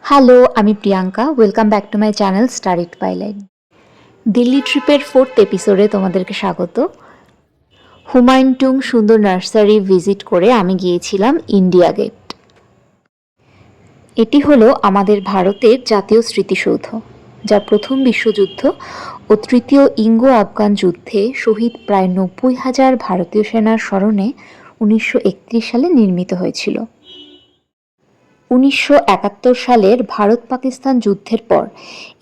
Hello, আমি Priyanka. Welcome back to my channel star eat by light. Delhi ট্রিপের 4th এপিসোডে তোমাদেরকে স্বাগত। হুমায়ুন টুং সুন্দর নার্সারি ভিজিট করে আমি গিয়েছিলাম ইন্ডিয়া গেট। এটি হলো আমাদের ভারতের জাতীয় স্মৃতিসৌধ, যা প্রথম বিশ্বযুদ্ধ ও তৃতীয় ইঙ্গো আফগান যুদ্ধে শহীদ প্রায় 90,000 ভারতীয় সেনার স্মরণে 1931 সালে নির্মিত হয়েছিল। 1971 সালের ভারত পাকিস্তান যুদ্ধের পর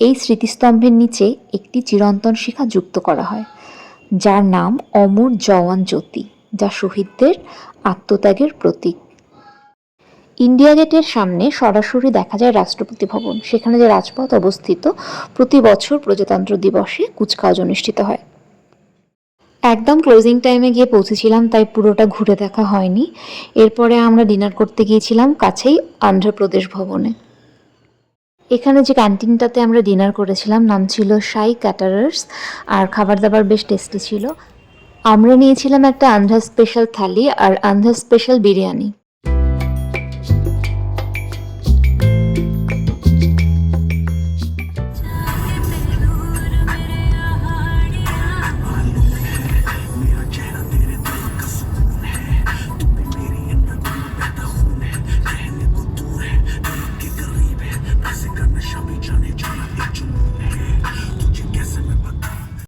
এই স্মৃতিস্তম্ভের নিচে একটি চিরন্তন শিখা যুক্ত করা হয়, যার নাম অমর জওয়ান জ্যোতি, যা শহীদদের আত্মত্যাগের প্রতীক। ইন্ডিয়া গেটের সামনে সরাসরি দেখা যায় রাষ্ট্রপতি ভবন। সেখানে যে রাজপথ অবস্থিত, প্রতি বছর প্রজাতন্ত্র দিবসে কুচকাওয়াজ অনুষ্ঠিত হয়। একদম ক্লোজিং টাইমে গিয়ে পৌঁছেছিলাম, তাই পুরোটা ঘুরে দেখা হয়নি। এরপরে আমরা ডিনার করতে গিয়েছিলাম কাছেই অন্ধ্রপ্রদেশ ভবনে। এখানে যে ক্যান্টিনটাতে আমরা ডিনার করেছিলাম নাম ছিল সাই ক্যাটারার্স, আর খাবার দাবার বেশ টেস্টি ছিল। আমরা নিয়েছিলাম একটা আন্ধ্রা স্পেশাল থালি আর আন্ধ্রা স্পেশাল বিরিয়ানি।